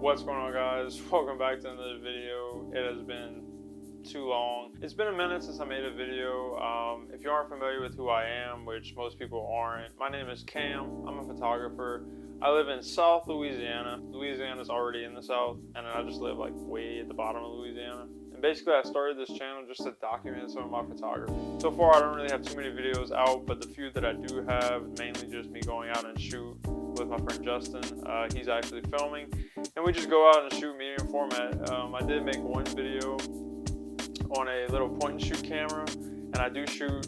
What's going on, guys? Welcome back to another video. It has been too long. It's been a minute since I made a video. If you aren't familiar with who I am, which most people aren't, my name is Cam. I'm a photographer. I live in South Louisiana. Louisiana is already in the South, and then I just live like way at the bottom of Louisiana. And basically I started this channel just to document some of my photography. So far I don't really have too many videos out, but the few that I do have, mainly just me going out and shoot with my friend Justin. He's actually filming, and we just go out and shoot medium format. I did make one video on a little point and shoot camera, and I do shoot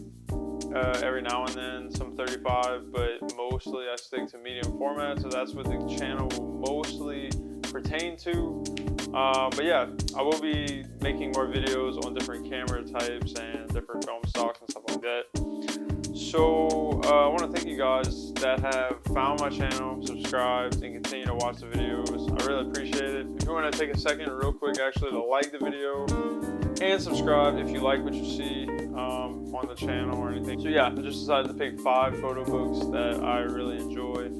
every now and then some 35, but mostly I stick to medium format, so that's what the channel will mostly pertain to. But yeah, I will be making more videos on different camera types and different film stocks and stuff like that. So I want to thank you guys that have found my channel, subscribed, and continue to watch the videos. I really appreciate it. If you want to take a second real quick actually to like the video and subscribe if you like what you see on the channel or anything. So yeah, I just decided to pick 5 photo books that I really enjoy.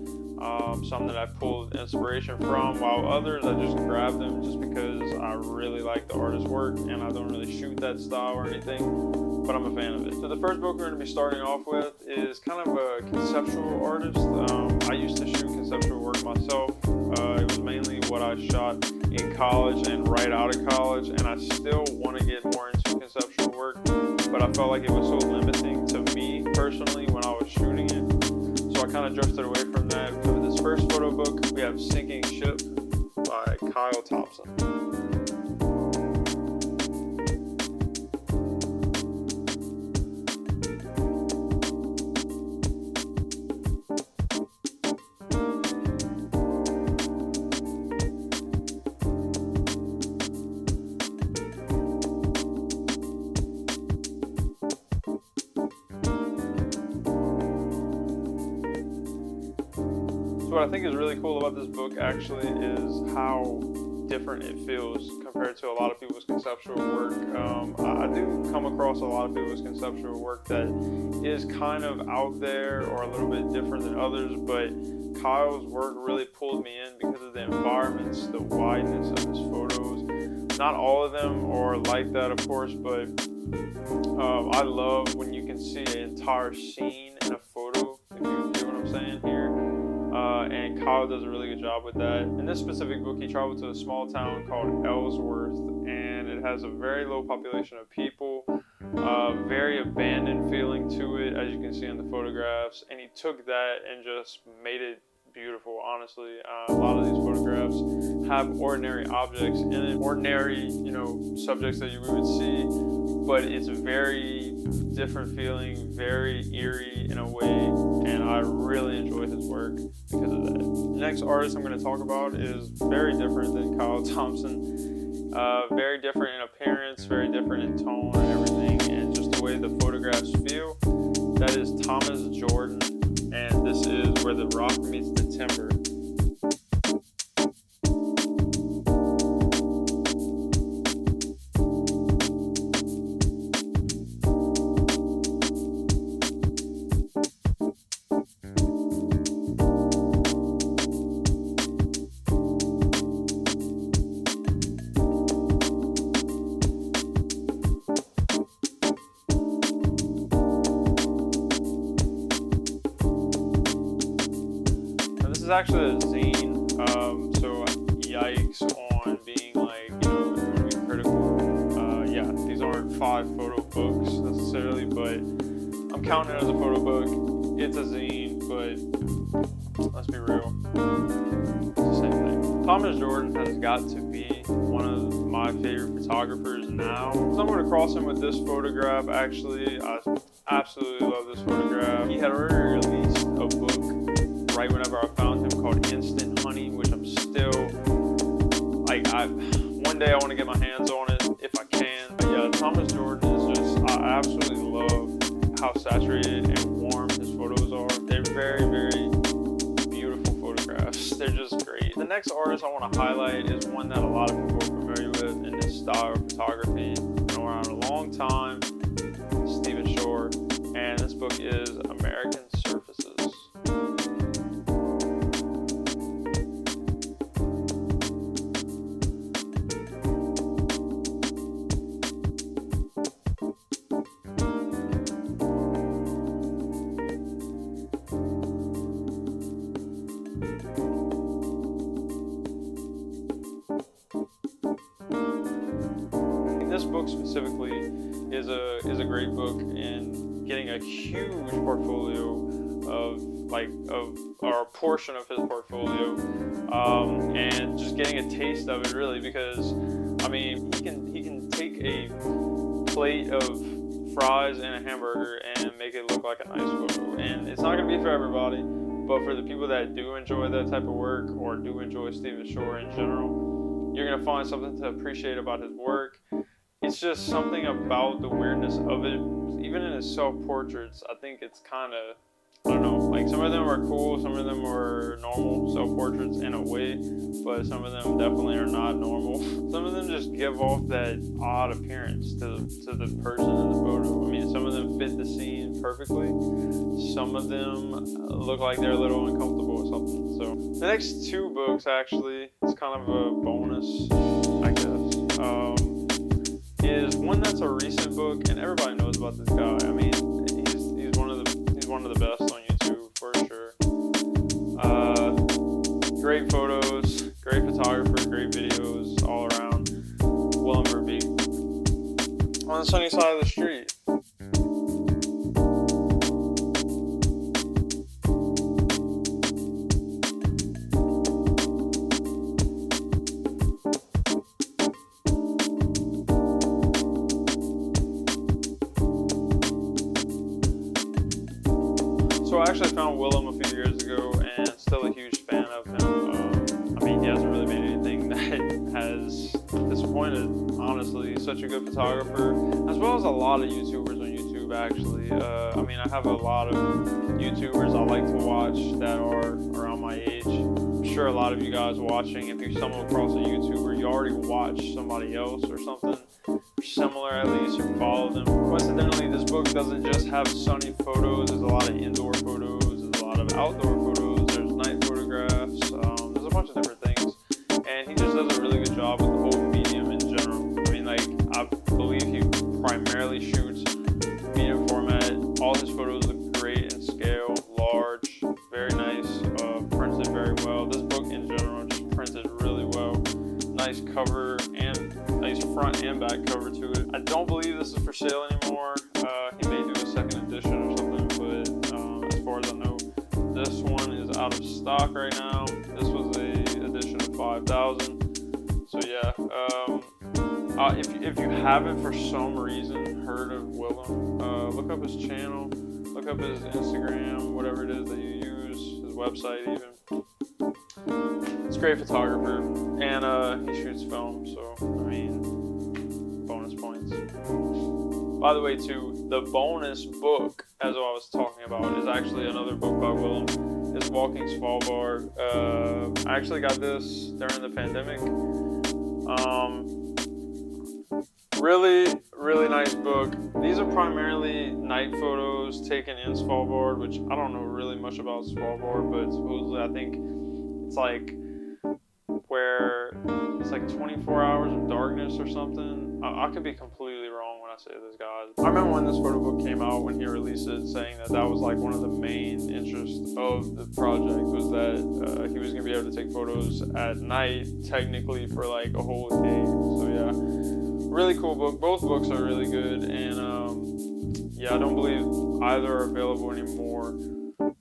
Some that I pulled inspiration from, while others I just grabbed them just because I really like the artist's work, and I don't really shoot that style or anything, but I'm a fan of it. So the first book we're going to be starting off with is kind of a conceptual artist. I used to shoot conceptual work myself. It was mainly what I shot in college and right out of college, and I still want to get more into conceptual work, but I felt like it was so limiting to me personally when I was shooting it. So I kind of drifted away from that. For this first photo book, we have Sinking Ship by Thompson. What I think is really cool about this book actually is how different it feels compared to a lot of people's conceptual work. I do come across a lot of people's conceptual work that is kind of out there or a little bit different than others, but Kyle's work really pulled me in because of the environments, the wideness of his photos. Not all of them are like that, of course, but I love when you can see an entire scene in a photo, if you get what I'm saying here. And Kyle does a really good job with that. In this specific book, he traveled to a small town called Ellsworth, and it has a very low population of people, very abandoned feeling to it, as you can see in the photographs, and he took that and just made it beautiful, honestly. A lot of these photographs have ordinary objects in it, ordinary, subjects that you would see, but it's very different feeling, very eerie in a way, and I really enjoy his work because of that. The next artist I'm going to talk about is very different than Kyle Thompson. Very different in appearance, very different in tone and everything, and just the way the photographs feel. That is Thomas Jordan, and this is Where the Rock Meets the Timber. This is actually a zine, so yikes on being like, if you want to be critical. Yeah, these aren't 5 photo books necessarily, but I'm counting it as a photo book. It's a zine, but let's be real, it's the same thing. Thomas Jordan has got to be one of my favorite photographers now. Stumbled across him with this photograph, actually. I absolutely love this photograph. He had already released a book right whenever I found him called Instant Honey, which I'm still like, one day I want to get my hands on it if I can. But yeah, Thomas Jordan is just, I absolutely love how saturated and warm his photos are. They're very, very beautiful photographs. They're just great. The next artist I want to highlight is one that a lot of people are familiar with in this style of photography. Been around a long time, Stephen Shore, and this book is American Surfaces. this book specifically is a great book, and getting a huge portfolio or a portion of his portfolio, and just getting a taste of it, really, because I mean, he can take a plate of fries and a hamburger and make it look like a nice photo. And it's not going to be for everybody, but for the people that do enjoy that type of work, or do enjoy Stephen Shore in general, you're going to find something to appreciate about his work. It's just something about the weirdness of it. Even in his self-portraits, I think it's kind of, I don't know, like some of them are cool, some of them are normal self-portraits in a way, but some of them definitely are not normal. Some of them just give off that odd appearance to the person in the photo. I mean, some of them fit the scene perfectly. Some of them look like they're a little uncomfortable or something. So the next two books, actually, it's kind of a bonus, I guess, is one that's a recent book, and everybody knows about this guy. I mean, he's one of the best on YouTube for sure. Great photos, great photographer, great videos all around. Willem Verbeek. On the sunny side of the street. So I actually found Willem a few years ago, and still a huge fan of him. I mean, he hasn't really made anything that has disappointed, honestly. He's such a good photographer, as well as a lot of YouTubers on YouTube, actually. I mean, I have a lot of YouTubers I like to watch that are around my age. I'm sure a lot of you guys watching, if you stumble across a YouTuber, you already watch somebody else or something similar, at least, or follow them. Coincidentally, this book doesn't just have sunny photos. There's a lot of indoor photos, there's a lot of outdoor photos, there's night photographs, there's a bunch of different things, and he just does a really good job with the whole medium in general. I mean, like, I believe he primarily shoots medium format. All his photos look great in scale, large, very nice, printed very well. This book in general just printed really well. Nice cover, and nice front and back cover to it. I don't believe this is for sale anymore. He may do a second edition or something, but as far as I know, this one is out of stock right now. This was a edition of 5,000. So yeah, if you haven't for some reason heard of Willem, look up his channel, look up his Instagram, whatever it is that you use, his website even. It's a great photographer, and he shoots film, so I mean, bonus points. By the way, too, the bonus book, as I was talking about, is actually another book by Willem. It's Walking Svalbard. I actually got this during the pandemic. Really nice book. These are primarily night photos taken in Svalbard, which I don't know really much about Svalbard, but supposedly I think it's like where it's like 24 hours of darkness or something. I could be completely wrong when I say this, guys. I remember when this photo book came out, when he released it, saying that was like one of the main interests of the project, was that he was going to be able to take photos at night, technically, for like a whole day. So yeah, really cool book. Both books are really good, and yeah, I don't believe either are available anymore,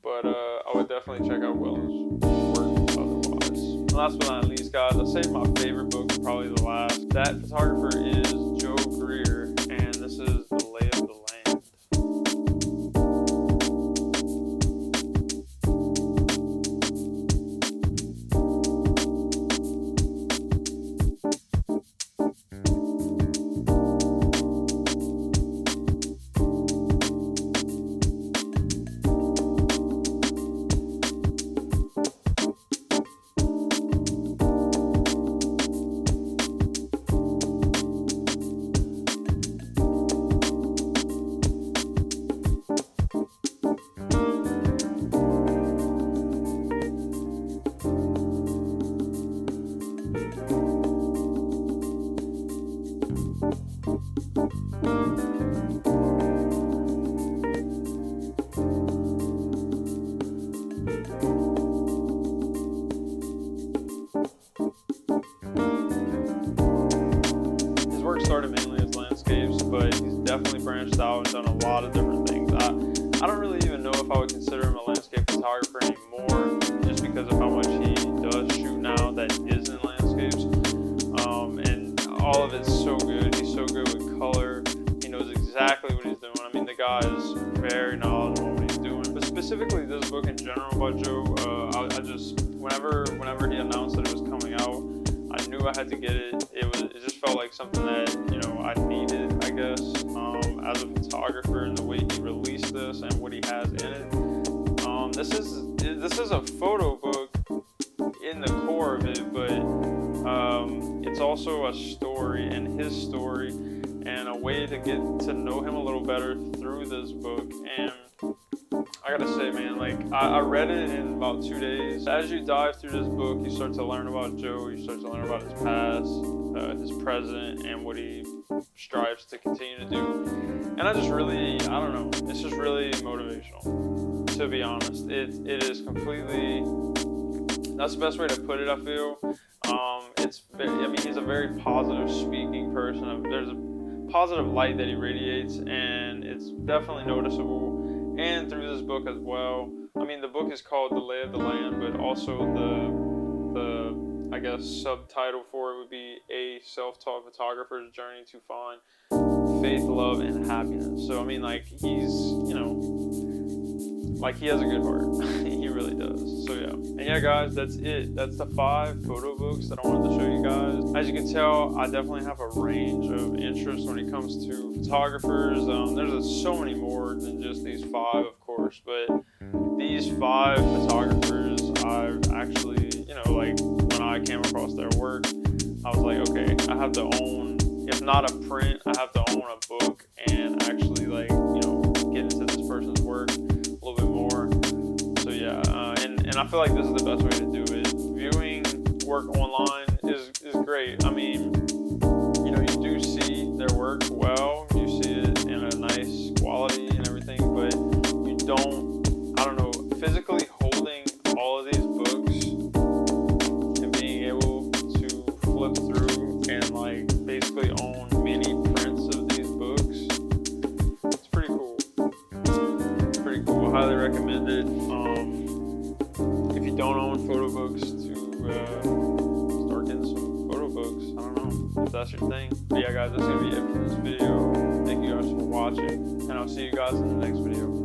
but I would definitely check out Willem's work otherwise. And last but not least, guys, I saved my favorite book for probably the last. That photographer is Joe Greer, and this is The Lay of the Land. Started mainly as of it's so good. He's so good with color. He knows exactly what he's doing. I mean, the guy is very knowledgeable in what he's doing. But specifically this book in general by Joe, I just, whenever he announced that it was coming out, I knew I had to get it. It just felt like something that, you know, I needed, I guess, as a photographer, and the way he released this and what he has in it. This is a photo book in the core of it, but it's also a story, and his story, and a way to get to know him a little better through this book. And I gotta say, man, like, I read it in about 2 days. As you dive through this book, you start to learn about Joe, you start to learn about his past, his present, and what he strives to continue to do. And I don't know, it's just really motivational, to be honest. It is completely, that's the best way to put it, I feel. He's a very positive speaking person. There's a positive light that he radiates, and it's definitely noticeable. And through this book as well. I mean, the book is called The Lay of the Land, but also the I guess subtitle for it would be A Self-Taught Photographer's Journey to Find Faith, Love, and Happiness. So I mean, like, he's, you know, like, he has a good heart. He really does. So yeah. And yeah, guys, that's it. That's the 5 photo books that I wanted to show you guys. As you can tell, I definitely have a range of interests when it comes to photographers. There's so many more than just these 5, of course, but these 5 photographers, I've actually, you know, like, when I came across their work, I was like, okay, I have to own, if not a print, I have to own a book and actually, like, you know, get into this person's work a little bit more. So yeah, and I feel like this is the best way to do it. Viewing work online is great. I mean, you know, you do see their work well, you see it in a nice quality and everything, but you don't, I don't know, physically holding all of these books and being able to flip through and, like, basically own mini prints of these books, it's pretty cool. It's pretty cool. I highly recommend it. If you don't own photo books, to start getting some photo books. I don't know if that's your thing. But yeah, guys, that's gonna be it for this video. Thank you guys for watching, and I'll see you guys in the next video.